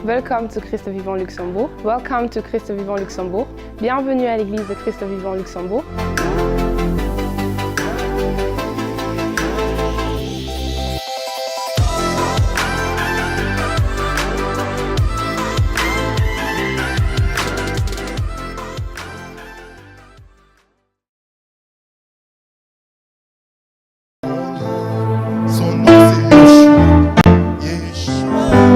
Welcome to Christ Vivant Luxembourg. Welcome to Christ Vivant Luxembourg. Bienvenue à l'église de Christ Vivant Luxembourg. Son nom c'est Yeshua. Yeshua.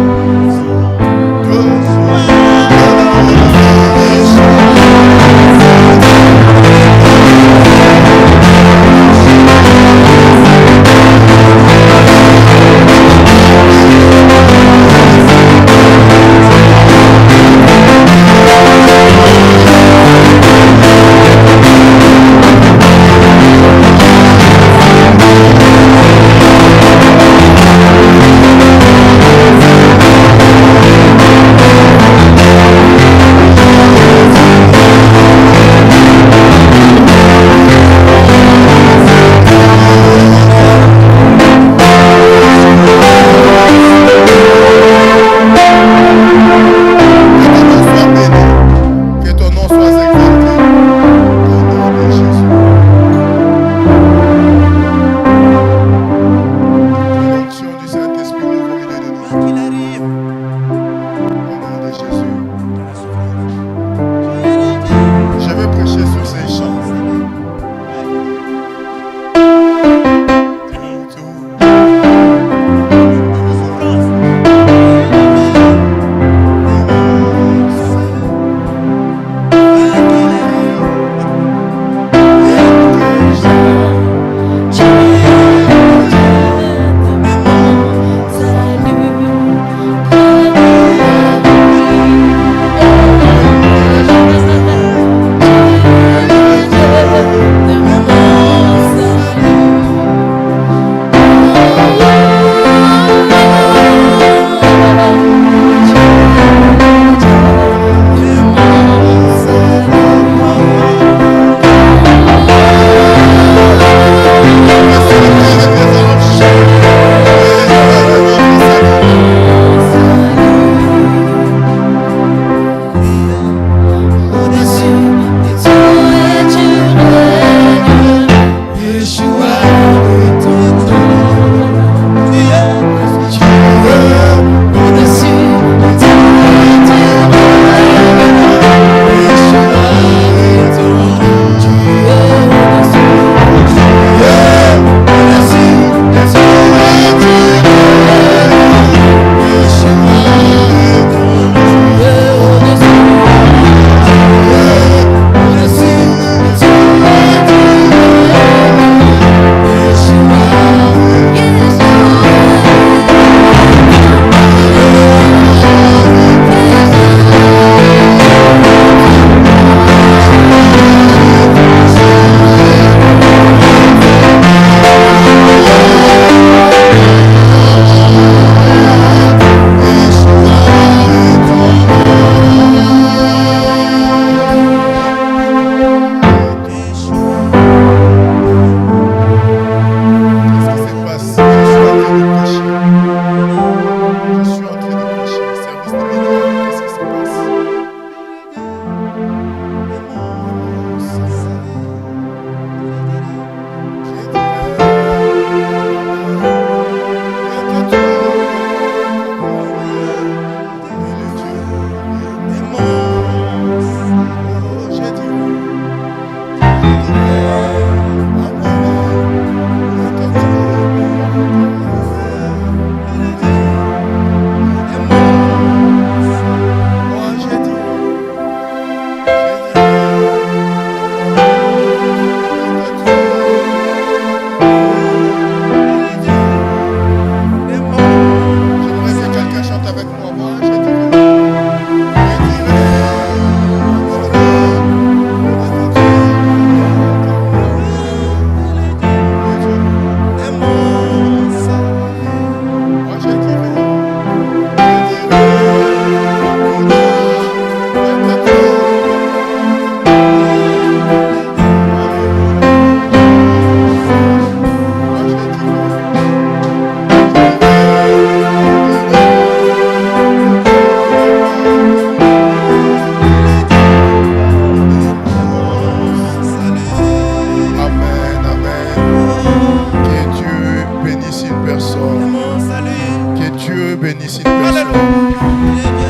bénisse une personne.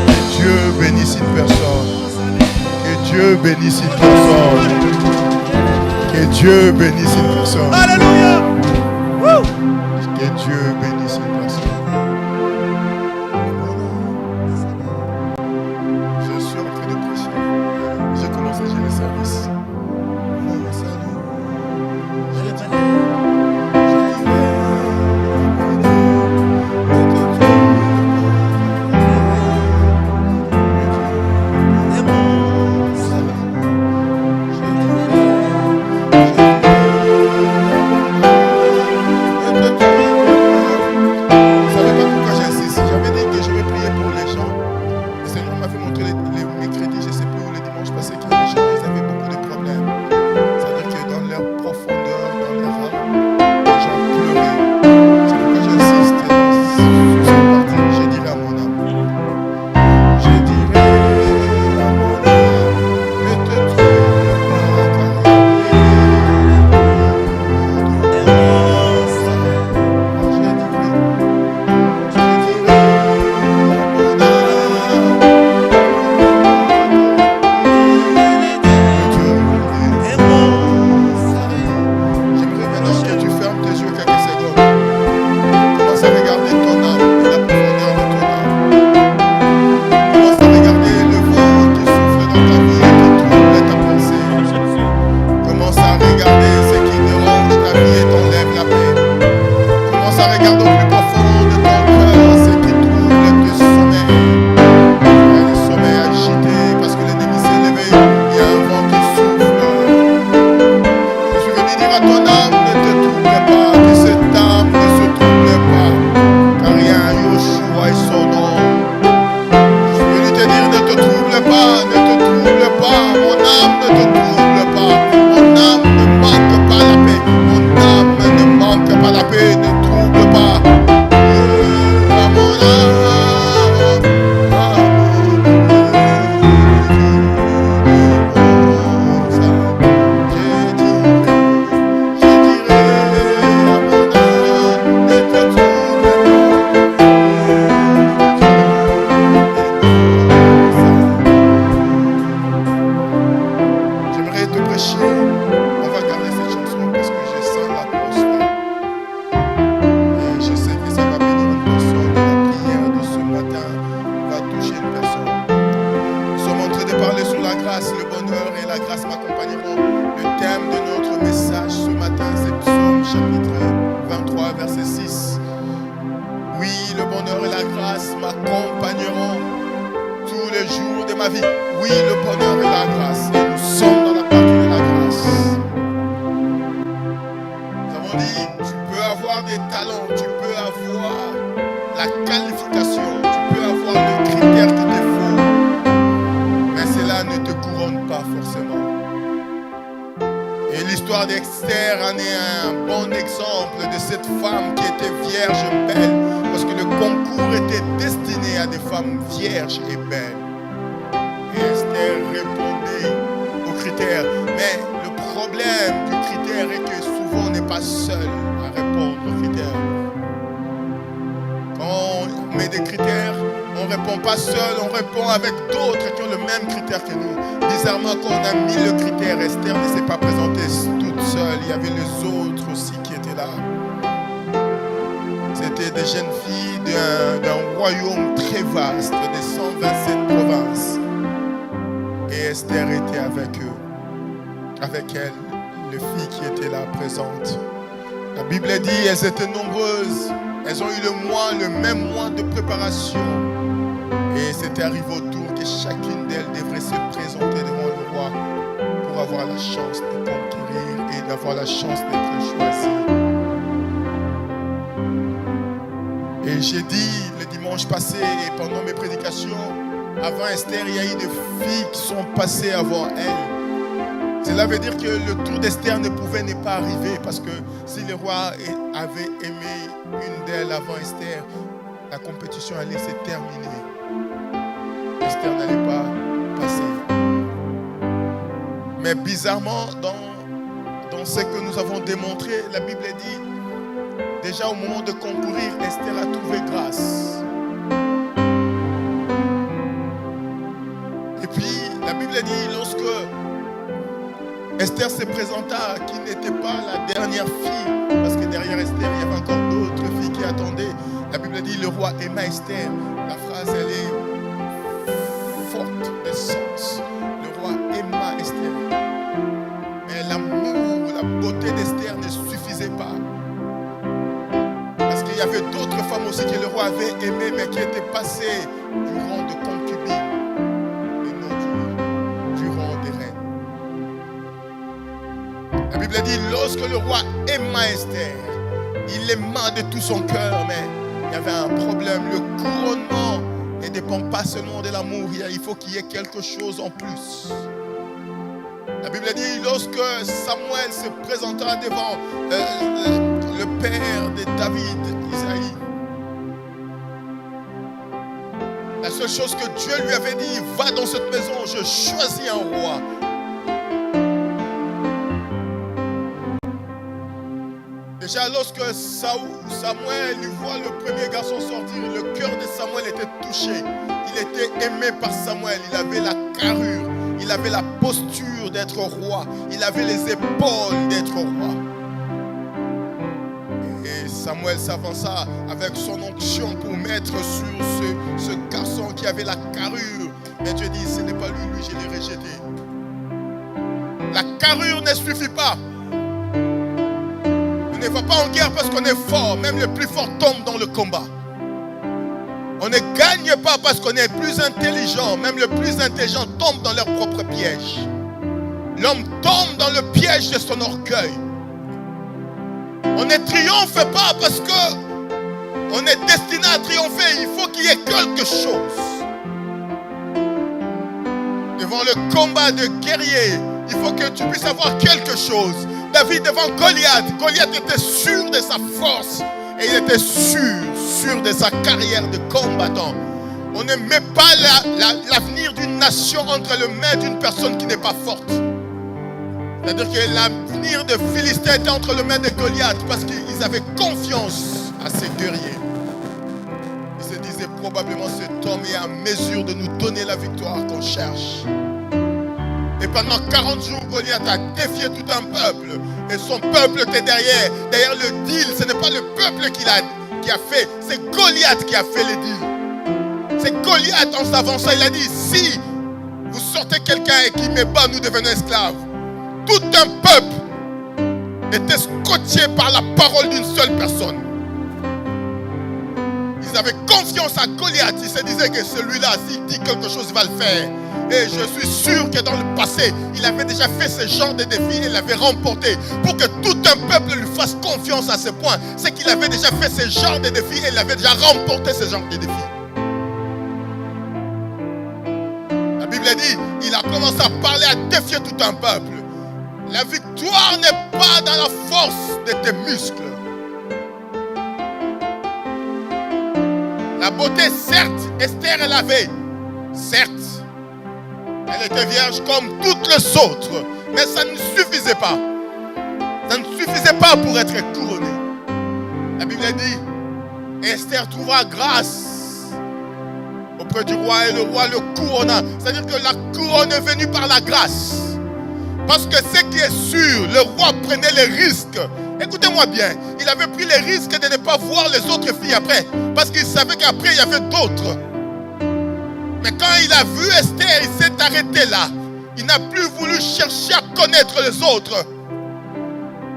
Que Dieu bénisse une personne. Que Dieu bénisse une personne. Que Dieu bénisse une personne. Alléluia. Que Dieu bénisse une personne. Je suis en train de prêcher. J'ai commencé à gérer le service. Oh, salut. Vous savez pas pourquoi j'insiste. J'avais dit que je vais prier pour les gens. Le Seigneur m'a fait montrer les mercredis, je ne sais plus où, les dimanches passés, que les gens ils avaient beaucoup de problèmes. C'est-à-dire que dans leur profondeur, dans leur âme, les gens pleuraient. C'est pourquoi j'insiste sur cette partie. Je dirai à mon âme. Je dirai à mon âme, ne te trompe pas, car j'aimerais maintenant que tu fermes tes yeux quelques secondes. Commence à regarder ton âme et la profondeur de ton âme. Commence à regarder le vent qui souffle dans ta vie et qui trouble ta pensée. Commence à regarder ce qui dérange ta vie et t'enlève la paix. Commence à regarder au plus profond de ton cœur ce qui trouble tes sommeils. Le sommeil agité parce que l'ennemi s'est levé. Il y a un vent qui souffle. Je suis venu dire à ton âme, ne te trouble pas, que cette âme ne se trouble pas, car il y a un Yoshua et son nom. Je suis venu te dire, ne te trouble pas, ne te trouble pas, mon âme ne te trouble pas, mon âme ne manque pas la paix, mon âme ne manque pas la paix, ne trouble pas. À mon âme, à j'aimerais te prêcher. On va garder cette chanson parce que je sens l'atmosphère. Et je sais que ça va bénir une personne. Et la prière de ce matin va toucher une personne. Nous sommes en train de parler sur la grâce, le bonheur et la grâce m'accompagneront. Le thème de notre message ce matin, c'est Psaume chapitre 23, verset 6. Oui, le bonheur et la grâce m'accompagneront tous les jours de ma vie. Oui, le bonheur et la grâce. Et nous sommes dans la partie de la grâce. Nous avons dit, tu peux avoir des talents, tu peux avoir la qualification, tu peux avoir le critère qu'il te faut. Mais cela ne te couronne pas forcément. Et l'histoire d'Esther en est un bon exemple de cette femme qui était vierge belle. Parce que le concours était destiné à des femmes vierges et belles. Et Esther répondait aux critères. Mais le problème du critère est que souvent on n'est pas seul à répondre aux critères. Quand on met des critères, on ne répond pas seul, on répond avec d'autres qui ont le même critère que nous. Bizarrement, quand on a mis le critère, Esther ne s'est pas présentée toute seule. Il y avait les autres aussi qui étaient là. C'était des jeunes filles d'un royaume très vaste, de 127 provinces. Et Esther était avec eux, avec elles, les filles qui étaient là présentes. La Bible dit, elles étaient nombreuses. Elles ont eu le même mois de préparation. Et c'était arrivé au tour que chacune d'elles devrait se présenter devant le roi pour avoir la chance de conquérir et d'avoir la chance d'être choisie. Et j'ai dit le dimanche passé et pendant mes prédications, avant Esther, il y a eu des filles qui sont passées avant elle. Cela veut dire que le tour d'Esther ne pouvait ne pas arriver parce que si le roi avait aimé une d'elles avant Esther, la compétition allait se terminer. Esther n'allait pas passer. Mais bizarrement, dans ce que nous avons démontré, la Bible dit, déjà au moment de concourir, Esther a trouvé grâce. Et puis, la Bible dit, lorsque Esther se présenta, qui n'était pas la dernière fille, parce que derrière Esther, il y avait encore d'autres filles qui attendaient. La Bible dit, le roi aima Esther. La phrase, elle est forte de sens. Le roi aima Esther. Mais l'amour, la beauté d'Esther ne suffisait pas. Parce qu'il y avait d'autres femmes aussi que le roi avait aimées, mais qui étaient passées du rang de concubines et non du rang des reines. La Bible dit, lorsque le roi aima Esther, il l'aima de tout son cœur, mais il y avait un problème. Le couronnement ne dépend pas seulement de l'amour, il faut qu'il y ait quelque chose en plus. La Bible dit, lorsque Samuel se présenta devant le père de David, Isaïe, la seule chose que Dieu lui avait dit, va dans cette maison, je choisis un roi. Déjà, lorsque Samuel lui voit le premier garçon sortir, le cœur de Samuel était touché. Il était aimé par Samuel. Il avait la carrure, il avait la posture d'être roi, il avait les épaules d'être roi. Et Samuel s'avança avec son onction pour mettre sur ce garçon qui avait la carrure. Mais Dieu dit, ce n'est pas lui, je l'ai rejeté. La carrure ne suffit pas. On ne va pas en guerre parce qu'on est fort. Même les plus forts tombent dans le combat. On ne gagne pas parce qu'on est plus intelligent. Même les plus intelligents tombent dans leur propre piège. L'homme tombe dans le piège de son orgueil. On ne triomphe pas parce qu'on est destiné à triompher. Il faut qu'il y ait quelque chose. Devant le combat de guerrier, il faut que tu puisses avoir quelque chose. David devant Goliath, Goliath était sûr de sa force et il était sûr de sa carrière de combattant. On ne met pas l'avenir d'une nation entre les mains d'une personne qui n'est pas forte. C'est-à-dire que l'avenir de Philistin était entre les mains de Goliath parce qu'ils avaient confiance à ces guerriers. Ils se disaient probablement cet homme est en mesure de nous donner la victoire qu'on cherche. Et pendant 40 jours, Goliath a défié tout un peuple. Et son peuple était derrière. Derrière le deal, ce n'est pas le peuple qui a fait. C'est Goliath qui a fait le deal. C'est Goliath en s'avançant. Il a dit, si vous sortez quelqu'un et qui me bat, nous devenons esclaves. Tout un peuple était scotché par la parole d'une seule personne. Ils avaient confiance à Goliath. Ils se disaient que celui-là, s'il dit quelque chose, il va le faire. Et je suis sûr que dans le passé, il avait déjà fait ce genre de défi et l'avait remporté. Pour que tout un peuple lui fasse confiance à ce point, c'est qu'il avait déjà fait ce genre de défi et il avait déjà remporté ce genre de défi. La Bible dit, il a commencé à parler, à défier tout un peuple. La victoire n'est pas dans la force de tes muscles. La beauté, certes, Esther elle avait, certes, elle était vierge comme toutes les autres, mais ça ne suffisait pas. Ça ne suffisait pas pour être couronnée. La Bible dit, Esther trouva grâce auprès du roi et le roi le couronna. C'est-à-dire que la couronne est venue par la grâce. Parce que ce qui est sûr, le roi prenait les risques. Écoutez-moi bien, il avait pris les risques de ne pas voir les autres filles après. Parce qu'il savait qu'après il y avait d'autres. Mais quand il a vu Esther, il s'est arrêté là. Il n'a plus voulu chercher à connaître les autres.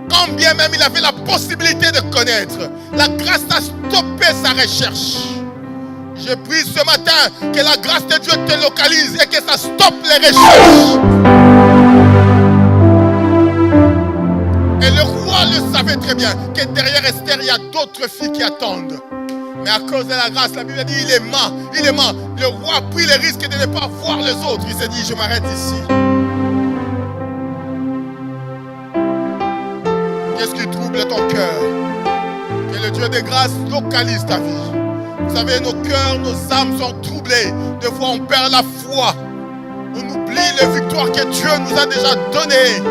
Quand bien même il avait la possibilité de connaître, la grâce a stoppé sa recherche. Je prie ce matin que la grâce de Dieu te localise et que ça stoppe les recherches. Et le roi le savait très bien que derrière Esther, il y a d'autres filles qui attendent. Mais à cause de la grâce, la Bible dit il aima. Le roi a pris le risque de ne pas voir les autres. Il s'est dit, je m'arrête ici. Qu'est-ce qui trouble ton cœur? Que le Dieu de grâce localise ta vie. Vous savez, nos cœurs, nos âmes sont troublées. Des fois, on perd la foi. On oublie les victoires que Dieu nous a déjà données.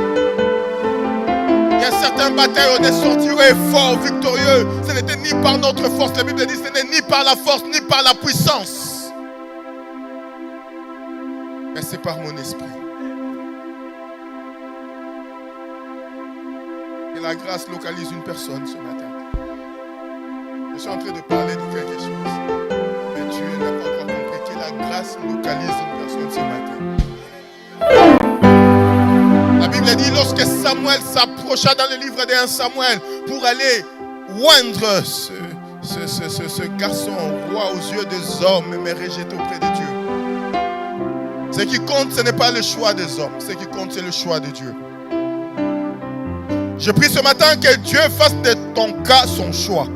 Il y a certaines batailles, on est sorti fort, victorieux. Ce n'était ni par notre force. La Bible dit ce n'est ni par la force, ni par la puissance. mais c'est par mon esprit. Que la grâce localise une personne ce matin. Je suis en train de parler de quelque chose. Mais tu n'as pas encore compris que la grâce localise une personne ce matin. La Bible dit, lorsque Samuel s'approcha dans le livre de 1 Samuel pour aller oindre ce garçon roi aux yeux des hommes, mais rejeté auprès de Dieu. Ce qui compte, ce n'est pas le choix des hommes. Ce qui compte, c'est le choix de Dieu. Je prie ce matin que Dieu fasse de ton cas son choix.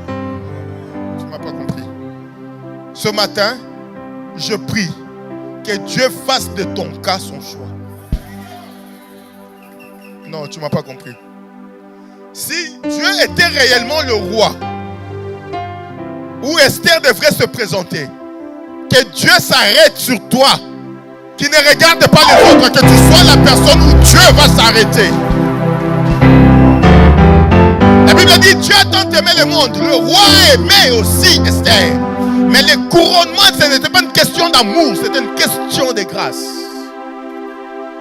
Tu ne m'as pas compris. Ce matin, je prie que Dieu fasse de ton cas son choix. Non, tu ne m'as pas compris. Si Dieu était réellement le roi, où Esther devrait se présenter, que Dieu s'arrête sur toi, qu'il ne regarde pas les autres, que tu sois la personne où Dieu va s'arrêter. La Bible dit, Dieu a tant aimé le monde, le roi aimait aussi Esther. Mais le couronnement, ce n'était pas une question d'amour, c'était une question de grâce.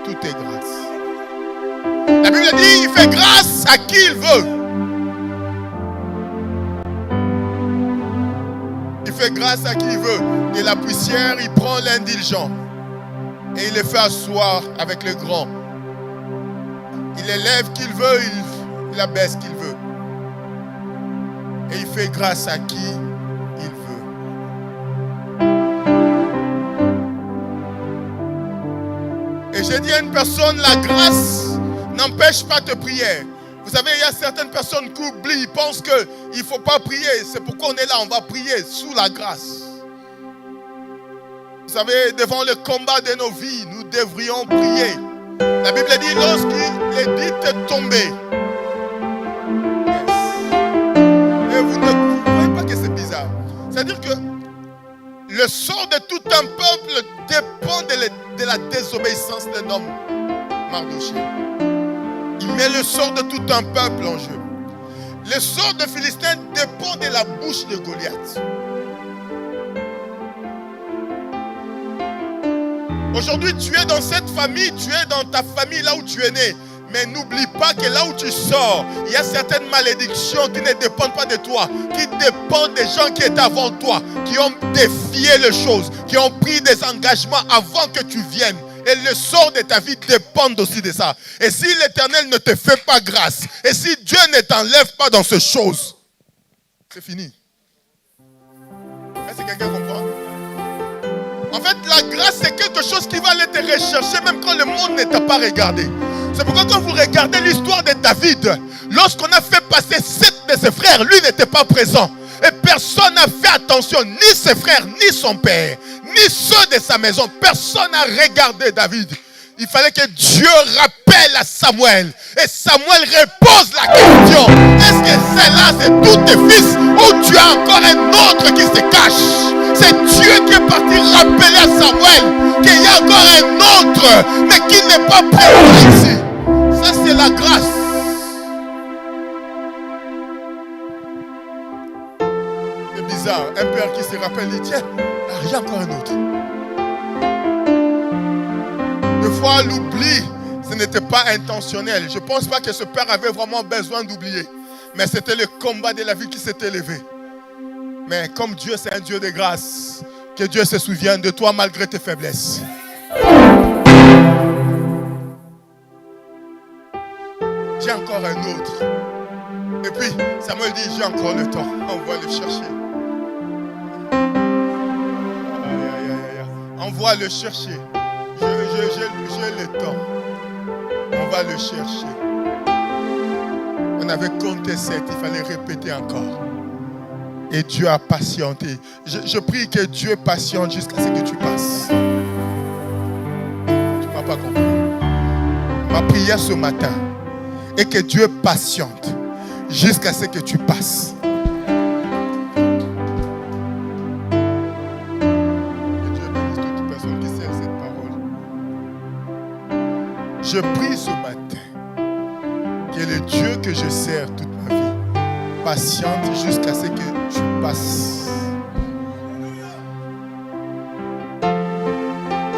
Tout est grâce. La Bible dit, il fait grâce à qui il veut. Il fait grâce à qui il veut. De la poussière, il prend l'indulgent. Et il le fait asseoir avec le grand. Il élève qu'il veut, il abaisse qu'il veut. Et il fait grâce à qui il veut. Et j'ai dit à une personne, la grâce n'empêche pas de prier. Vous savez, il y a certaines personnes qui oublient, ils pensent qu'il ne faut pas prier. C'est pourquoi on est là, on va prier sous la grâce. Vous savez, devant le combat de nos vies, nous devrions prier. La Bible dit, lorsqu'il est dit de tomber. Et vous ne voyez pas que c'est bizarre. C'est-à-dire que le sort de tout un peuple dépend de la désobéissance d'un homme, Mardochée. Il met le sort de tout un peuple en jeu. Le sort de Philistin dépend de la bouche de Goliath. Aujourd'hui, tu es dans cette famille, tu es dans ta famille là où tu es né. Mais n'oublie pas que là où tu sors, il y a certaines malédictions qui ne dépendent pas de toi, qui dépendent des gens qui étaient avant toi, qui ont défié les choses, qui ont pris des engagements avant que tu viennes. Et le sort de ta vie dépend aussi de ça. Et si l'Éternel ne te fait pas grâce, et si Dieu ne t'enlève pas dans ces choses, c'est fini. Est-ce que quelqu'un comprend? En fait, la grâce, c'est quelque chose qui va aller te rechercher même quand le monde ne t'a pas regardé. C'est pourquoi quand vous regardez l'histoire de David, lorsqu'on a fait passer 7 de ses frères, lui n'était pas présent. Et personne n'a fait attention, ni ses frères, ni son père, ni ceux de sa maison. Personne n'a regardé David. Il fallait que Dieu rappelle à Samuel. Et Samuel repose la question. Est-ce que c'est là, c'est tous tes fils, ou tu as encore un autre qui se cache? C'est Dieu qui est parti rappeler à Samuel qu'il y a encore un autre, mais qui n'est pas présent ici. Ça, c'est la grâce. C'est bizarre. Un père qui se rappelle, il dit, tiens, il y a encore un autre. Des fois, l'oubli, ce n'était pas intentionnel. Je ne pense pas que ce père avait vraiment besoin d'oublier. Mais c'était le combat de la vie qui s'était élevé. Mais comme Dieu, c'est un Dieu de grâce, que Dieu se souvienne de toi malgré tes faiblesses. J'ai encore un autre. Et puis, Samuel dit, j'ai encore le temps. On va le chercher. On va le chercher. J'ai le temps. On va le chercher. On avait compté 7, il fallait répéter encore. Et Dieu a patienté. Je prie que Dieu patiente jusqu'à ce que tu passes. Tu ne m'as pas compris. Ma prière ce matin est que Dieu patiente jusqu'à ce que tu passes. Que Dieu bénisse toute personne qui sert cette parole. Je prie ce matin que le Dieu que je sers toute ma vie patiente jusqu'à ce que tu passes.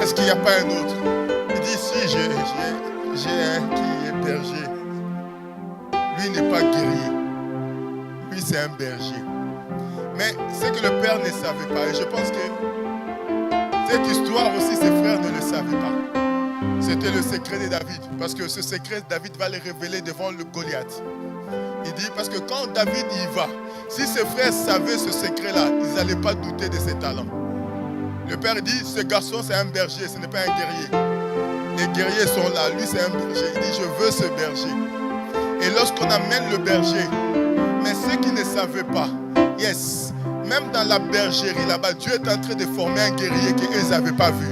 Est-ce qu'il n'y a pas un autre? Il dit, si j'ai un qui est berger. Lui n'est pas guerrier. Lui, c'est un berger. Mais c'est que le père ne savait pas. Et je pense que cette histoire aussi, ses frères ne le savaient pas. C'était le secret de David. Parce que ce secret, David va le révéler devant le Goliath. Il dit, parce que quand David y va, si ses frères savaient ce secret-là, ils n'allaient pas douter de ses talents. Le père dit, ce garçon, c'est un berger, ce n'est pas un guerrier. Les guerriers sont là, lui, c'est un berger. Il dit, je veux ce berger. Et lorsqu'on amène le berger, mais ceux qui ne savaient pas, yes, même dans la bergerie là-bas, Dieu est en train de former un guerrier qu'ils n'avaient pas vu.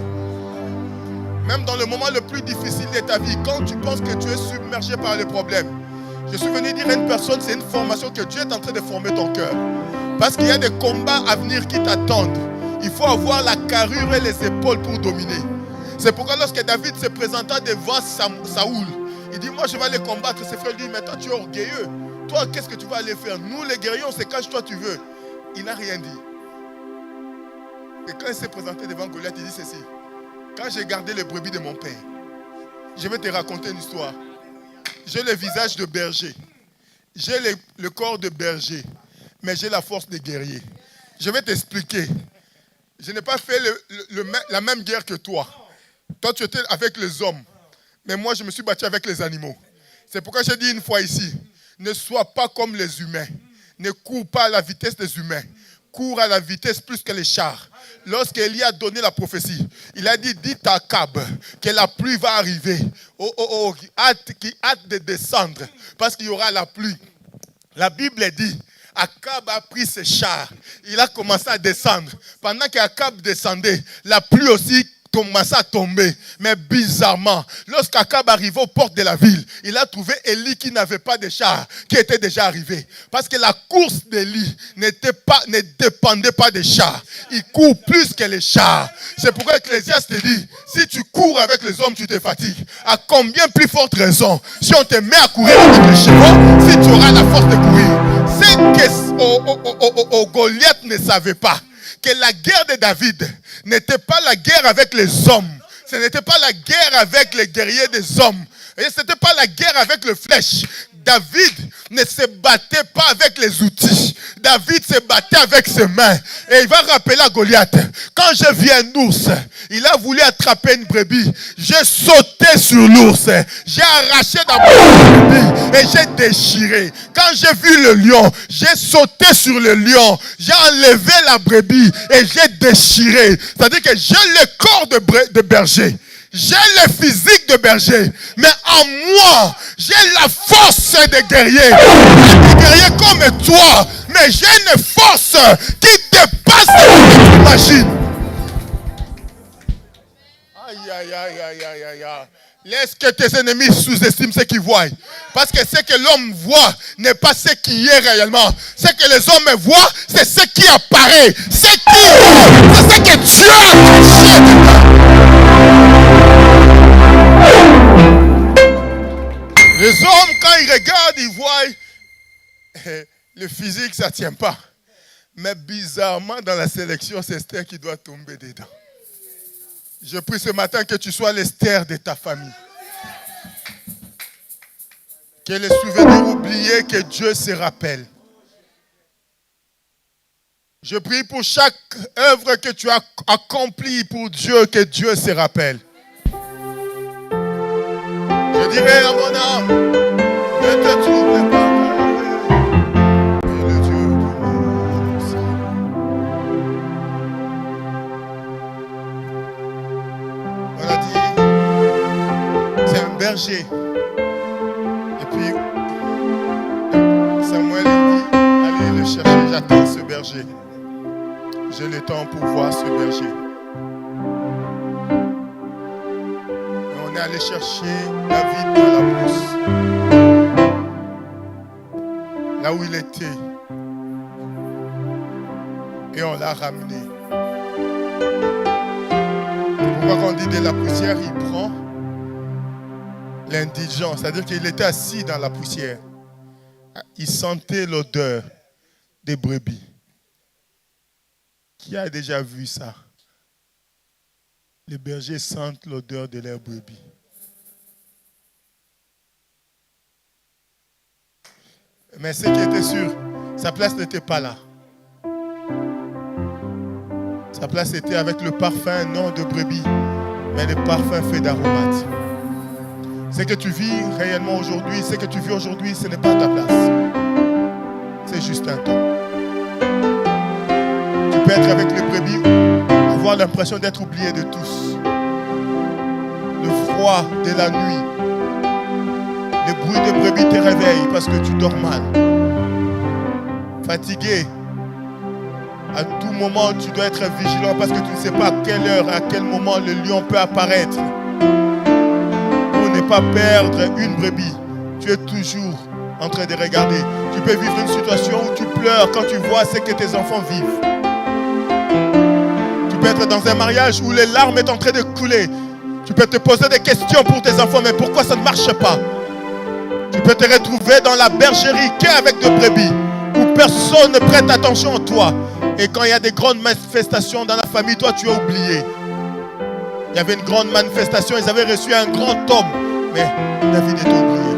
Même dans le moment le plus difficile de ta vie, quand tu penses que tu es submergé par les problèmes, je suis venu dire à une personne, c'est une formation que Dieu est en train de former ton cœur. Parce qu'il y a des combats à venir qui t'attendent. Il faut avoir la carrure et les épaules pour dominer. C'est pourquoi lorsque David se présenta devant Saoul, il dit, moi je vais aller combattre. Ses frères lui disent, mais toi tu es orgueilleux. Toi, qu'est-ce que tu vas aller faire? Nous les guerriers, on se cache, toi tu veux. Il n'a rien dit. Et quand il s'est présenté devant Goliath, il dit ceci. Quand j'ai gardé les brebis de mon père, je vais te raconter une histoire. J'ai le visage de berger. J'ai le corps de berger. Mais j'ai la force de guerrier. Je vais t'expliquer. Je n'ai pas fait la même guerre que toi. Toi, tu étais avec les hommes. Mais moi, je me suis battu avec les animaux. C'est pourquoi j'ai dit une fois ici, ne sois pas comme les humains. Ne cours pas à la vitesse des humains. Cours à la vitesse plus que les chars. Lorsqu'Élie a donné la prophétie, il a dit, dites à Akab que la pluie va arriver. Qui hâte de descendre parce qu'il y aura la pluie. La Bible dit, Akab a pris ses chars. Il a commencé à descendre. Pendant qu'Akab descendait, la pluie aussi commençait à tomber. Mais bizarrement, lorsqu'Akab arrivait aux portes de la ville, il a trouvé Élie qui n'avait pas de chars, qui était déjà arrivé. Parce que la course d'Élie ne dépendait pas des chars. Il court plus que les chars. C'est pourquoi Ecclésiaste te dit, si tu cours avec les hommes, tu te fatigues. À combien plus forte raison, si on te met à courir avec les chevaux, si tu auras la force de courir. C'est que Goliath ne savait pas que la guerre de David n'était pas la guerre avec les hommes. Ce n'était pas la guerre avec les guerriers des hommes. Et ce n'était pas la guerre avec les flèches. David ne se battait pas avec les outils. David se battait avec ses mains. Et il va rappeler à Goliath, quand j'ai vu un ours, il a voulu attraper une brebis. J'ai sauté sur l'ours. J'ai arraché d'abord la brebis et j'ai déchiré. Quand j'ai vu le lion, j'ai sauté sur le lion. J'ai enlevé la brebis et j'ai déchiré. C'est-à-dire que j'ai le corps de berger. J'ai le physique de berger, mais en moi, j'ai la force de guerrier. Des guerriers comme toi, mais j'ai une force qui dépasse ce que tu imagines. Aïe, aïe, aïe, aïe, aïe, aïe, aïe. Laisse que tes ennemis sous-estiment ce qu'ils voient. Parce que ce que l'homme voit n'est pas ce qui est réellement. Ce que les hommes voient, c'est ce qui apparaît. Ce qui est, c'est ce que Dieu a caché dedans. Les hommes, quand ils regardent, ils voient le physique, ça ne tient pas. Mais bizarrement, dans la sélection, c'est Esther qui doit tomber dedans. Je prie ce matin que tu sois l'Esther de ta famille. Que les souvenirs oubliés, que Dieu se rappelle. Je prie pour chaque œuvre que tu as accomplie pour Dieu, que Dieu se rappelle. Je dirais à mon âme, ne te trouble pas. Le Dieu du monde. On a dit, c'est un berger. Et puis, Samuel dit, allez le chercher, j'attends ce berger. J'ai le temps pour voir ce berger. Et on est allé chercher David dans la brousse. Là où il était. Et on l'a ramené. Pourquoi quand on dit de la poussière, il prend l'indigent. C'est-à-dire qu'il était assis dans la poussière. Il sentait l'odeur des brebis. Qui a déjà vu ça? les bergers sentent l'odeur de leurs brebis. Mais ce qui était sûr, sa place n'était pas là. Sa place était avec le parfum, non de brebis, mais le parfum fait d'aromates. Ce que tu vis réellement aujourd'hui, ce que tu vis aujourd'hui, ce n'est pas ta place. C'est juste un temps. Tu peux être avec les brebis, avoir l'impression d'être oublié de tous. Le froid de la nuit, le bruit des brebis te réveille parce que tu dors mal. Fatigué. À tout moment, tu dois être vigilant parce que tu ne sais pas à quelle heure, à quel moment le lion peut apparaître. Pour ne pas perdre une brebis, tu es toujours en train de regarder. Tu peux vivre une situation où tu pleures quand tu vois ce que tes enfants vivent. Tu peux être dans un mariage où les larmes sont en train de couler. Tu peux te poser des questions pour tes enfants, mais pourquoi ça ne marche pas? Tu peux te retrouver dans la bergerie qu'avec des brebis, où personne ne prête attention à toi. Et quand il y a des grandes manifestations dans la famille, toi tu es oublié. Il y avait une grande manifestation, ils avaient reçu un grand homme, mais David était oublié.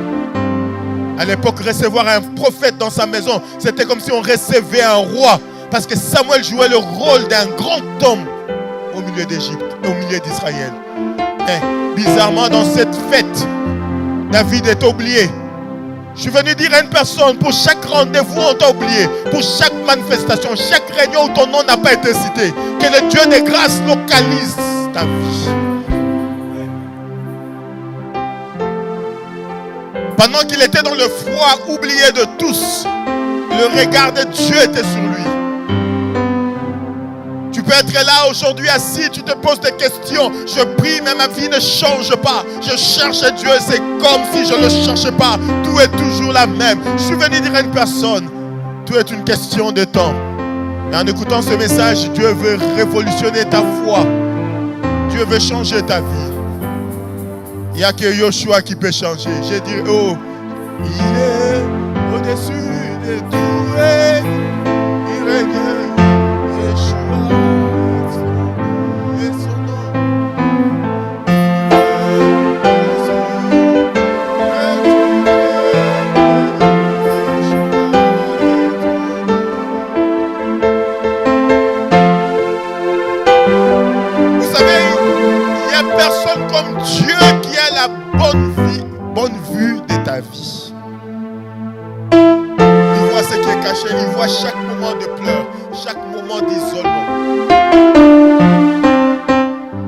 À l'époque, recevoir un prophète dans sa maison, c'était comme si on recevait un roi, parce que Samuel jouait le rôle d'un grand homme au milieu d'Égypte, au milieu d'Israël. Mais bizarrement, dans cette fête, David est oublié. Je suis venu dire à une personne, pour chaque rendez-vous, on t'a oublié. Pour chaque manifestation, chaque réunion où ton nom n'a pas été cité. Que le Dieu de grâce localise ta vie. Pendant qu'il était dans le froid, oublié de tous, le regard de Dieu était sur lui. Tu peux être là aujourd'hui assis, tu te poses des questions. Je prie, mais ma vie ne change pas. Je cherche Dieu, c'est comme si je ne le cherchais pas. Tout est toujours la même. Je suis venu dire à une personne, tout est une question de temps. Et en écoutant ce message, Dieu veut révolutionner ta foi. Dieu veut changer ta vie. Il n'y a que Yoshua qui peut changer. J'ai dit, oh, il est au-dessus de tout et il règne. Dieu qui a la bonne vue de ta vie. Il voit ce qui est caché, il voit chaque moment de pleurs, chaque moment d'isolement.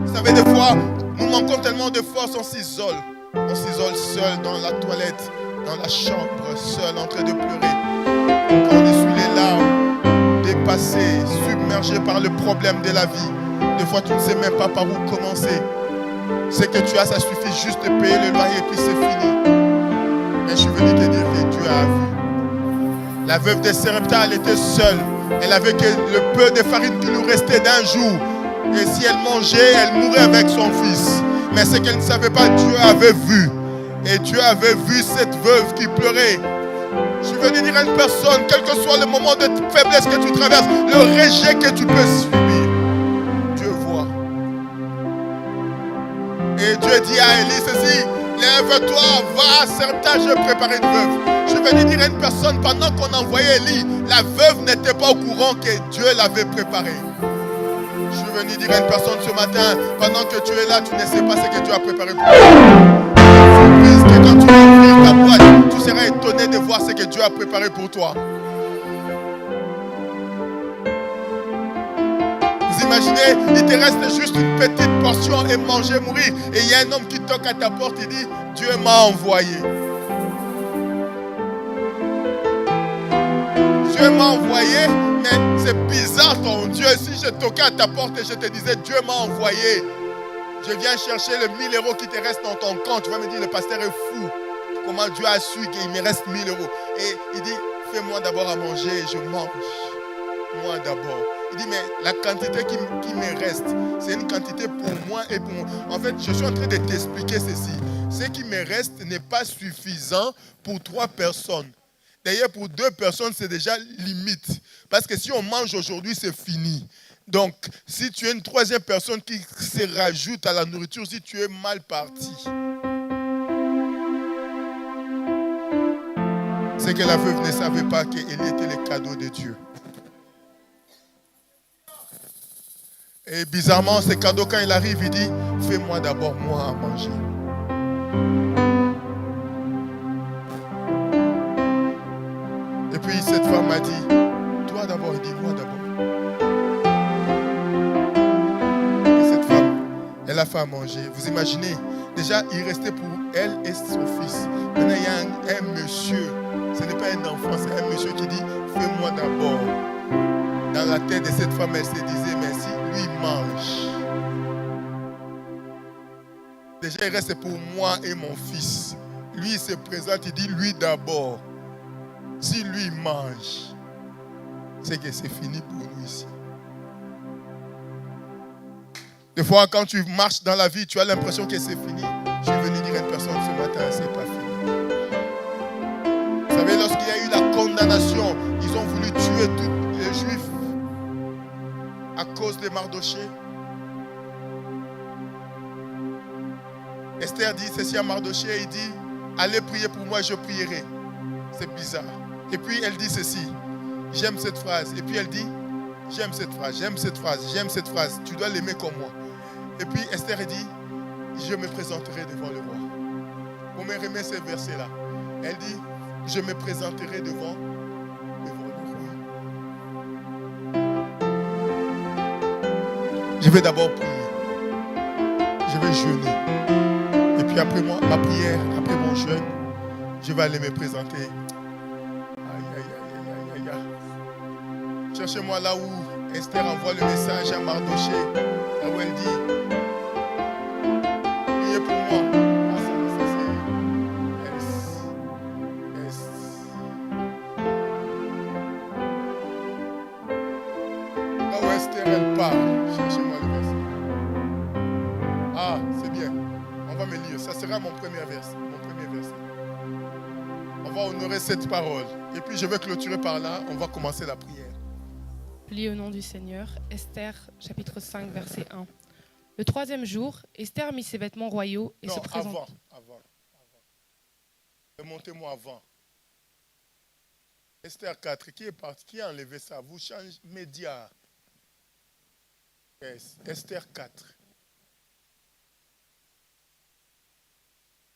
Vous savez, des fois, nous manquons tellement de force, on s'isole. On s'isole seul dans la toilette, dans la chambre, seul en train de pleurer. Quand on essuie les larmes, dépassé, submergé par le problème de la vie. Des fois, tu ne sais même pas par où commencer. Ce que tu as, ça suffit juste de payer le loyer et puis c'est fini. Mais je suis venu te dire que Dieu a vu. La veuve de Sarepta, elle était seule. Elle avait que le peu de farine qui lui restait d'un jour. Et si elle mangeait, elle mourait avec son fils. Mais ce qu'elle ne savait pas, Dieu avait vu. Et Dieu avait vu cette veuve qui pleurait. Je suis venu dire à une personne, quel que soit le moment de faiblesse que tu traverses, le rejet que tu peux subir, Dieu voit. Et Dieu dit à Élie ceci, lève-toi, va à Sarepta, je prépare une veuve. Je vais lui dire à une personne, pendant qu'on envoyait Élie, la veuve n'était pas au courant que Dieu l'avait préparée. Je suis venu dire à une personne ce matin, pendant que tu es là, tu ne sais pas ce que Dieu a préparé pour toi. Surprise que quand tu vas ouvrir ta boîte, tu seras étonné de voir ce que Dieu a préparé pour toi. Imaginez, il te reste juste une petite portion et manger, mourir. Et il y a un homme qui toque à ta porte et dit, Dieu m'a envoyé. Dieu m'a envoyé, mais c'est bizarre ton Dieu. Si je toquais à ta porte et je te disais, Dieu m'a envoyé, je viens chercher les 1000 euros qui te restent dans ton compte. Tu vas me dire, le pasteur est fou. Comment Dieu a su qu'il me reste 1000 euros. Et il dit, fais-moi d'abord à manger et je mange. Moi d'abord. Il dit, mais la quantité qui me reste, c'est une quantité pour moi et pour moi. En fait, je suis en train de t'expliquer ceci. Ce qui me reste n'est pas suffisant pour 3 personnes. D'ailleurs, pour 2 personnes, c'est déjà limite. Parce que si on mange aujourd'hui, c'est fini. Donc, si tu es une troisième personne qui se rajoute à la nourriture, si tu es mal parti, c'est que la veuve ne savait pas qu'Élie était le cadeau de Dieu. Et bizarrement, ce cadeau, quand il arrive, il dit, fais-moi d'abord moi à manger. Et puis cette femme a dit, toi d'abord, il dit, moi d'abord. Et cette femme, elle a fait à manger. Vous imaginez, déjà, il restait pour elle et son fils. Maintenant, il y a un monsieur, ce n'est pas un enfant, c'est un monsieur qui dit, fais-moi d'abord. Dans la tête de cette femme, elle se disait, mais si lui mange, déjà il reste pour moi et mon fils. Lui il se présente, il dit lui d'abord. Si lui mange, c'est que c'est fini pour nous ici. Des fois quand tu marches dans la vie, tu as l'impression que c'est fini. Je vais venir dire à une personne ce matin, c'est pas fini. Vous savez, lorsqu'il y a eu la condamnation, ils ont voulu tuer tous les Juifs à cause de Mardoché. Esther dit ceci à Mardoché, il dit, allez prier pour moi, je prierai. C'est bizarre. Et puis elle dit ceci, j'aime cette phrase. Et puis elle dit, j'aime cette phrase, j'aime cette phrase, j'aime cette phrase. Tu dois l'aimer comme moi. Et puis Esther dit, je me présenterai devant le roi. Vous me remettez ces versets-là. Elle dit, je me présenterai devant le roi. Je vais d'abord prier. Je vais jeûner. Et puis après ma prière, après mon jeûne, je vais aller me présenter. Aïe, aïe, aïe, aïe, aïe, aïe. Cherchez-moi là où Esther envoie le message à Mardoché, là où elle dit, priez pour moi. Ah, ça c'est S. Là où Esther elle parle, cherchez-moi le verset. Ah, c'est bien. On va me lire. Ça sera mon premier verset. On va honorer cette parole. Et puis je vais clôturer par là. On va commencer la prière. Je lis au nom du Seigneur, Esther, chapitre 5, verset 1. Le troisième jour, Esther mit ses vêtements royaux et se présenta. Avant. Remontez-moi avant. Esther 4, qui est parti? Qui a enlevé ça? Vous changez média. Yes. Esther 4.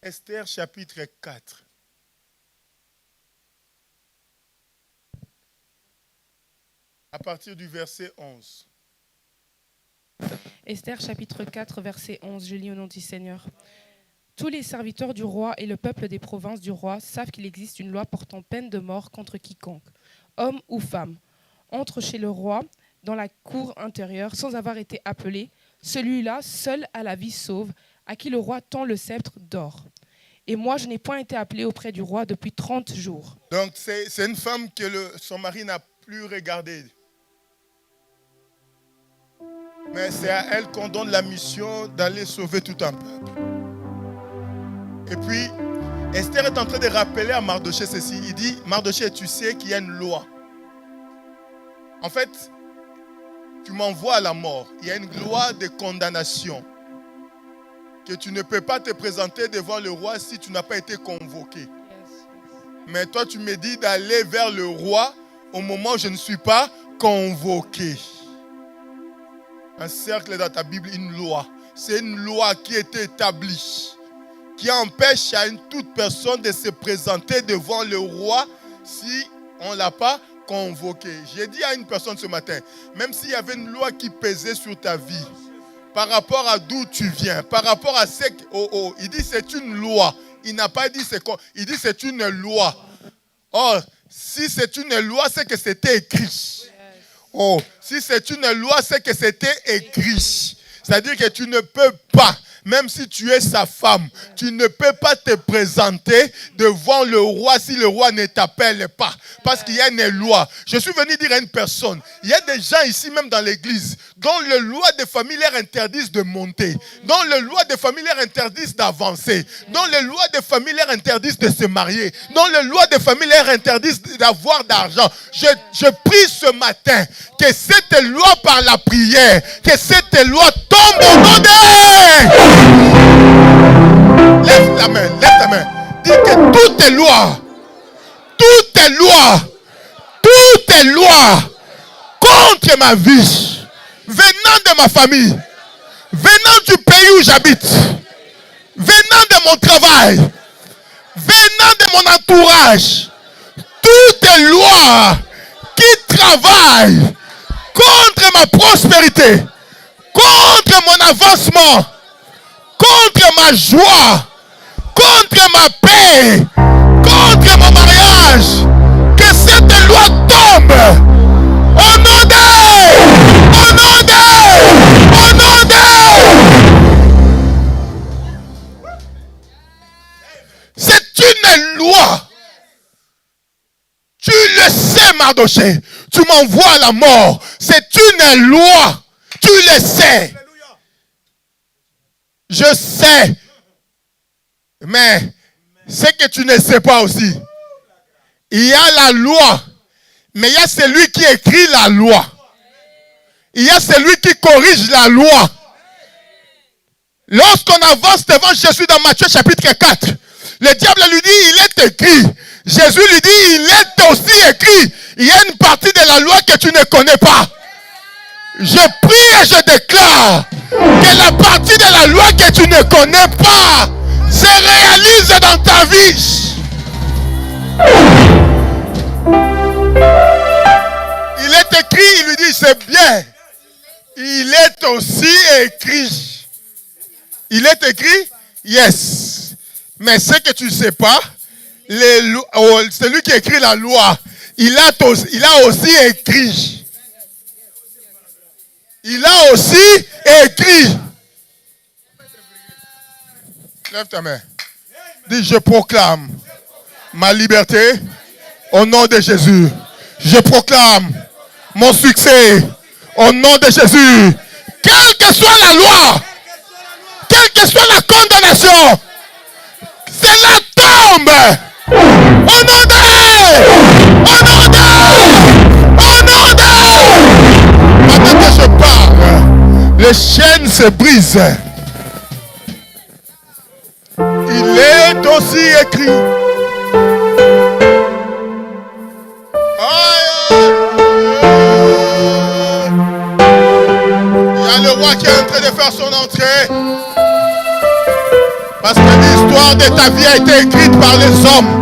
Esther chapitre 4. À partir du verset 11. Esther chapitre 4, verset 11, je lis au nom du Seigneur. Tous les serviteurs du roi et le peuple des provinces du roi savent qu'il existe une loi portant peine de mort contre quiconque, homme ou femme, entre chez le roi dans la cour intérieure sans avoir été appelé. Celui-là seul a la vie sauve, à qui le roi tend le sceptre d'or. Et moi, je n'ai point été appelé auprès du roi depuis 30 jours. Donc, c'est une femme que son mari n'a plus regardée. Mais c'est à elle qu'on donne la mission d'aller sauver tout un peuple. Et puis, Esther est en train de rappeler à Mardoché ceci. Il dit, Mardoché, tu sais qu'il y a une loi. En fait, tu m'envoies à la mort. Il y a une loi de condamnation. Que tu ne peux pas te présenter devant le roi si tu n'as pas été convoqué. Mais toi, tu me dis d'aller vers le roi au moment où je ne suis pas convoqué. Un cercle dans ta Bible, une loi. C'est une loi qui est établie, qui empêche à toute personne de se présenter devant le roi si on ne l'a pas convoqué. J'ai dit à une personne ce matin, même s'il y avait une loi qui pesait sur ta vie, par rapport à d'où tu viens, par rapport à ce il dit c'est une loi. Il n'a pas dit c'est quoi. Il dit c'est une loi. Or, si c'est une loi, c'est que c'était écrit. Oh, si c'est une loi, c'est que c'était écrit. C'est-à-dire que tu ne peux pas même si tu es sa femme, tu ne peux pas te présenter devant le roi si le roi ne t'appelle pas. Parce qu'il y a une loi. Je suis venu dire à une personne, il y a des gens ici même dans l'église dont les lois de famille leur interdisent de monter, dont les lois de famille leur interdisent d'avancer, dont les lois de famille leur interdisent de se marier, dont les lois de famille leur interdisent d'avoir d'argent. Je prie ce matin que cette loi par la prière, que cette loi tombe au nom de... Lève ta main, lève ta main. Dis que toutes les lois contre ma vie, venant de ma famille, venant du pays où j'habite, venant de mon travail, venant de mon entourage, toutes les lois qui travaillent contre ma prospérité, contre mon avancement, contre ma joie, contre ma paix, contre mon mariage, que cette loi tombe au nom de... C'est une loi. Tu le sais, Mardochée. Tu m'envoies à la mort. C'est une loi. Tu le sais. Je sais. Mais ce que tu ne sais pas aussi, il y a la loi, mais il y a celui qui écrit la loi. Il y a celui qui corrige la loi. Lorsqu'on avance devant Jésus dans Matthieu chapitre 4, le diable lui dit, il est écrit. Jésus lui dit, il est aussi écrit. Il y a une partie de la loi que tu ne connais pas. Je prie et je déclare que la partie de la loi que tu ne connais pas se réalise dans ta vie. Il est écrit, il lui dit, c'est bien. Il est aussi écrit. Il est écrit, yes. Mais ce que tu ne sais pas, celui qui écrit la loi, il a aussi écrit. Il a aussi écrit. Lève ta main. Dis, je proclame ma liberté au nom de Jésus. Je proclame mon succès au nom de Jésus. Quelle que soit la loi, quelle que soit la condamnation, cela tombe au nom de... Maintenant que je parle, les chaînes se brisent. Il est aussi écrit. Il y a le roi qui est en train de faire son entrée. Parce que l'histoire de ta vie a été écrite par les hommes.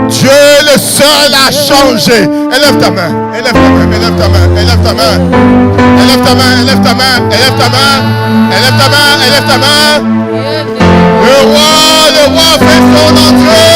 Dieu le seul a changé. Élève ta main, élève ta main, élève ta main, élève ta main. Élève ta main, élève ta main, élève ta main. Élève ta main, élève ta main. Le roi fait son entrée.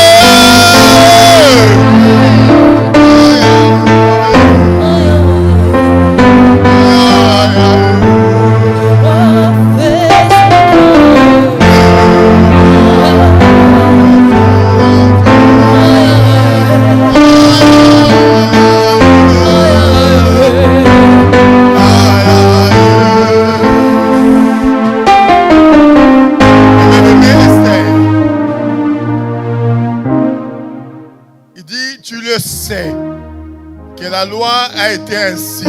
Que la loi a été ainsi.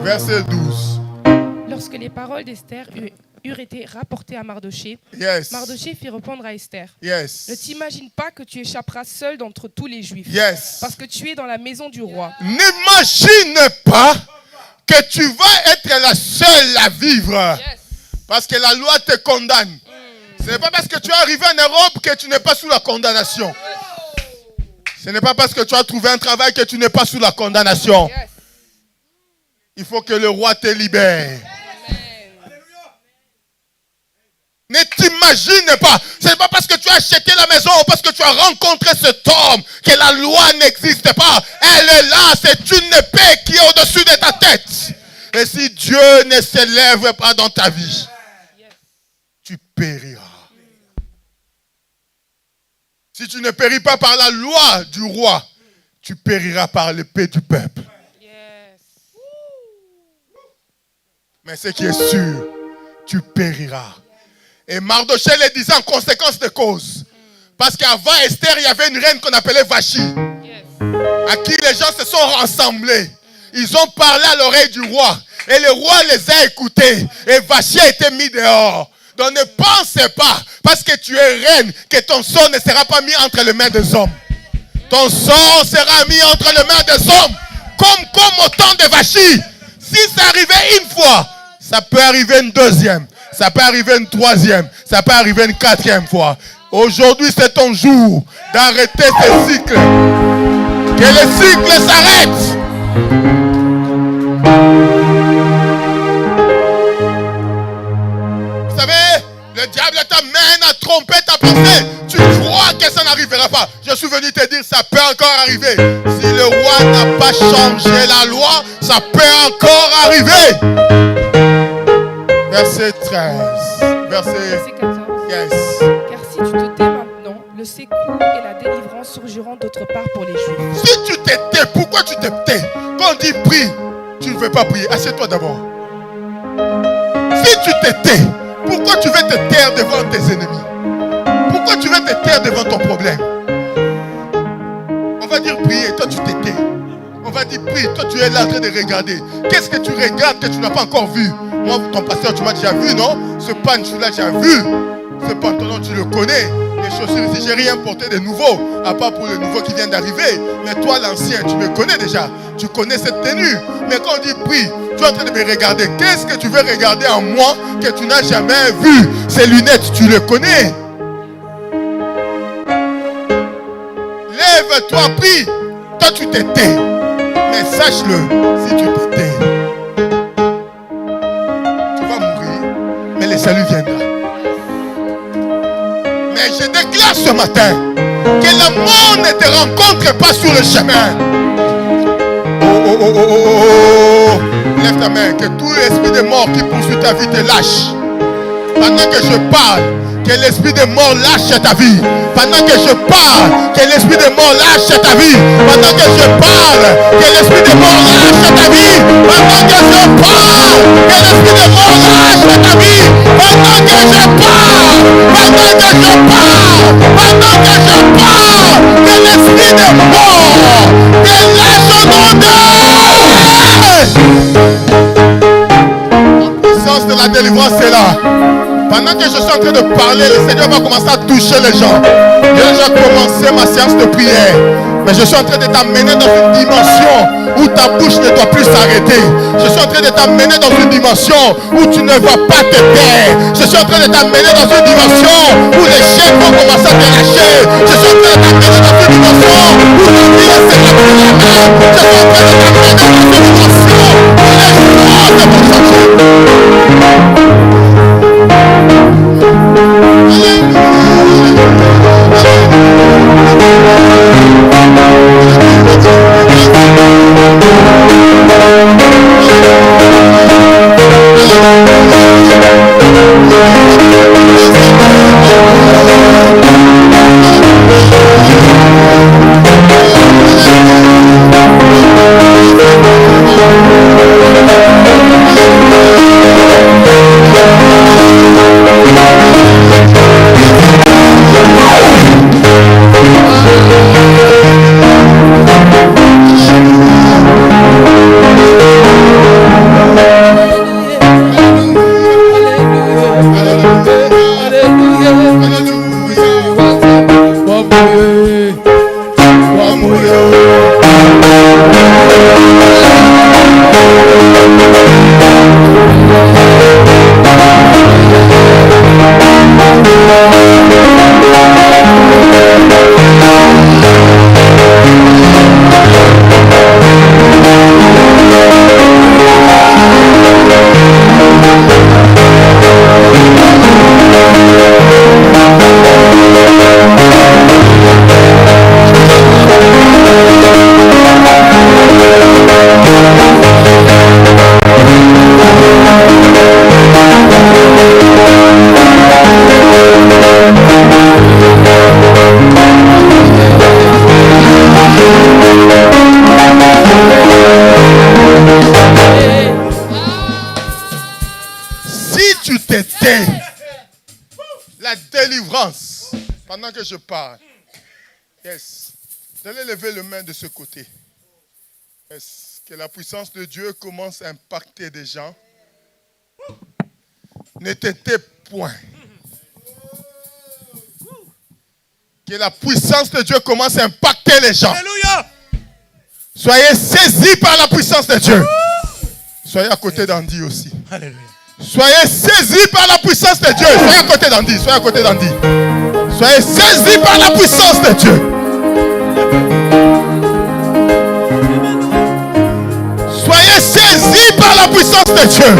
Verset 12. Lorsque les paroles d'Esther eurent été rapportées à Mardochée, yes. Mardochée fit répondre à Esther. Yes. Ne t'imagine pas que tu échapperas seul d'entre tous les Juifs. Yes. Parce que tu es dans la maison du roi. N'imagine pas que tu vas être la seule à vivre. Yes. Parce que la loi te condamne. Ce n'est pas parce que tu es arrivé en Europe que tu n'es pas sous la condamnation. Ce n'est pas parce que tu as trouvé un travail que tu n'es pas sous la condamnation. Yes. Il faut que le roi te libère. Amen. Ne t'imagine pas. Ce n'est pas parce que tu as acheté la maison ou parce que tu as rencontré cet homme que la loi n'existe pas. Elle est là. C'est une épée qui est au-dessus de ta tête. Et si Dieu ne s'élève pas dans ta vie, tu périras. Si tu ne péris pas par la loi du roi, tu périras par l'épée du peuple. Yes. Mais ce qui est sûr, tu périras. Et Mardochée le disait en conséquence de cause. Parce qu'avant Esther, il y avait une reine qu'on appelait Vachi. Yes. À qui les gens se sont rassemblés. Ils ont parlé à l'oreille du roi. Et le roi les a écoutés. Et Vachi a été mis dehors. Donc ne pensez pas, parce que tu es reine, que ton sort ne sera pas mis entre les mains des hommes. Ton sort sera mis entre les mains des hommes. Comme au temps de Vachi. Si ça arrivait une fois, ça peut arriver une deuxième. Ça peut arriver une troisième. Ça peut arriver une quatrième fois. Aujourd'hui, c'est ton jour d'arrêter ce cycle. Que le cycle s'arrête. Vous savez, le diable t'amène à tromper ta pensée. Tu crois que ça n'arrivera pas. Je suis venu te dire, ça peut encore arriver. Si le roi n'a pas changé la loi, ça peut encore arriver. Verset 13. Verset 14. Yes. Car si tu te tais maintenant, le secours et la délivrance surgiront d'autre part pour les Juifs. Si tu te tais, pourquoi tu te tais? Quand on dit prie, tu ne veux pas prier. Assieds-toi d'abord. Si tu te tais, pourquoi tu veux te taire devant tes ennemis? Pourquoi tu veux te taire devant ton problème? On va dire prier, toi tu te tais. On va dire prie, toi tu es là en train de regarder. Qu'est-ce que tu regardes que tu n'as pas encore vu? Moi, ton pasteur, tu m'as déjà vu, non? Ce punch là, tu as vu. Ce pantalon, tu le connais. Les chaussures ici, j'ai rien porté de nouveau, à part pour le nouveau qui vient d'arriver. Mais toi, l'ancien, tu me connais déjà. Tu connais cette tenue. Mais quand on dit prie, tu es en train de me regarder. Qu'est-ce que tu veux regarder en moi que tu n'as jamais vu? Ces lunettes, tu les connais. Lève-toi, prie. Toi, tu te tais. Mais sache-le, si tu te tais, tu vas mourir, mais le salut viendra. Mais je déclare ce matin que la mort ne te rencontre pas sur le chemin. Oh. Lève ta main, que tout esprit de mort qui poursuit ta vie te lâche. Pendant que je parle, que l'esprit de mort lâche ta vie. Pendant que je parle, que l'esprit de mort lâche ta vie. Pendant que je parle, que l'esprit de mort lâche ta vie. Pendant que je parle, que l'esprit de mort lâche ta vie. Pendant que je parle, pendant que je parle, pendant que je parle, que l'esprit de mort te lâche au nom de... La puissance de la délivrance est là. Pendant que je suis en train de parler, le Seigneur va commencer à toucher les gens. J'ai déjà commencé ma séance de prière. Mais je suis en train de t'amener dans une dimension où ta bouche ne doit plus s'arrêter. Je suis en train de t'amener dans une dimension où tu ne vas pas te taire. Je suis en train de t'amener dans une dimension où les chaînes vont commencer à te lâcher. Je suis en train de t'amener dans une dimension où la vie va se lever la main. Je suis en train de t'amener dans une dimension où les choses vont changer. sainteté. La délivrance. Pendant que je parle. Yes. Vous allez lever les mains de ce côté. Yes. Que la puissance de Dieu commence à impacter des gens. Ne t'étais point. Que la puissance de Dieu commence à impacter les gens. Alléluia. Soyez saisis par la puissance de Dieu. Soyez à côté d'Andy aussi. Alléluia. Soyez saisis par la puissance de Dieu. Soyez à côté d'Andy. Soyez à côté d'Andy. Soyez saisis par la puissance de Dieu. Soyez saisis par la puissance de Dieu.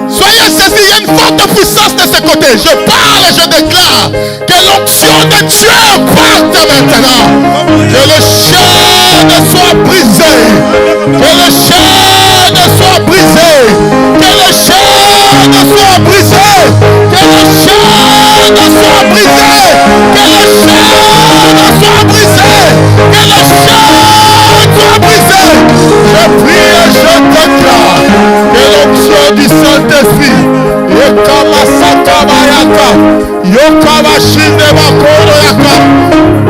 Soyez saisis. Il y a une forte puissance de ce côté. Je parle et je déclare que l'onction de Dieu parte maintenant. Que le chaîne soit brisé. Que le chaîne soit brisé. Que le chaîne soit brisé. Que le chaîne soit brisé. Que le chaîne soit brisé. Que le chaîne soit brisé. Je prie et je déclare que l'onction du Saint-Esprit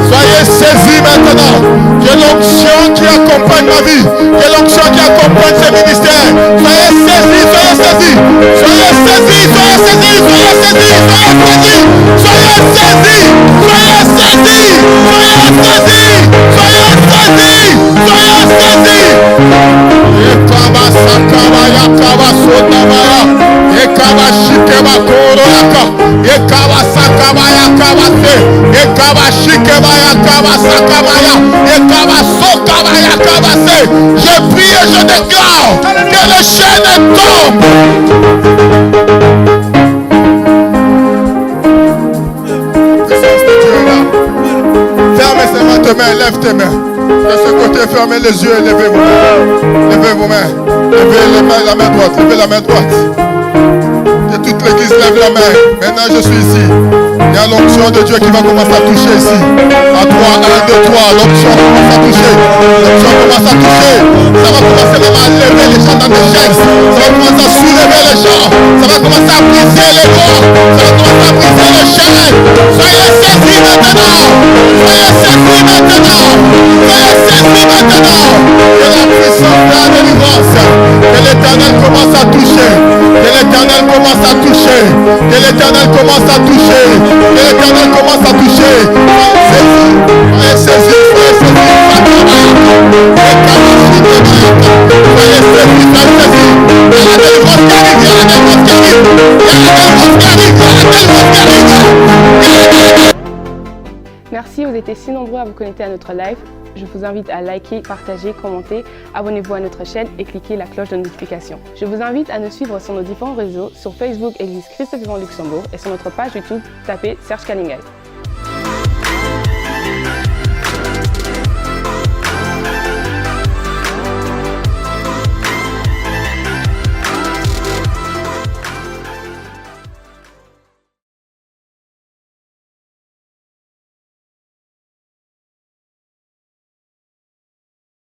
soyez saisis maintenant. Que l'onction qui accompagne ma vie, que l'onction qui accompagne ce ministère, soyez saisis, soyez saisis, soyez saisis, soyez saisis, soyez saisis, soyez saisis, soyez saisis, soyez saisis, soyez saisis, soyez saisis, je prie et je déclare que le chaîne tombe. Fermez seulement tes mains, lève tes mains. De ce côté, fermez les yeux et levez vos mains. Levez vos mains. Levez les mains, la main droite. Levez la main droite. Que toute l'église lève la main. Maintenant, je suis ici. Il y a l'onction de Dieu qui va commencer à toucher ici. À 3, 1, 2, 3. L'onction commence à toucher. L'onction commence à toucher. Ça va commencer même à lever les gens dans des chaises. Ça va commencer à soulever les gens. Ça va commencer à briser les corps. Ça va commencer à briser les chaînes. Soyez saisis maintenant. Soyez saisis maintenant. Soyez saisis maintenant. Que la puissance de la délivrance. Que l'Éternel commence à toucher. Que l'Éternel commence à toucher. Que l'Éternel commence à toucher. Que l'Éternel commence à toucher. Soyez saisis. Soyez saisis. Soyez saisis. Soyez saisis. Il y a la délivrance qui arrive. Il y a la délivrance qui arrive. Il y a la délivrance qui arrive. Il y a la délivrance qui arrive. Merci, vous étiez si nombreux à vous connecter à notre live. Je vous invite à liker, partager, commenter, abonnez-vous à notre chaîne et cliquez la cloche de notification. Je vous invite à nous suivre sur nos différents réseaux, sur Facebook Église Christ Vivant Luxembourg et sur notre page YouTube, tapez Serge Kalingai.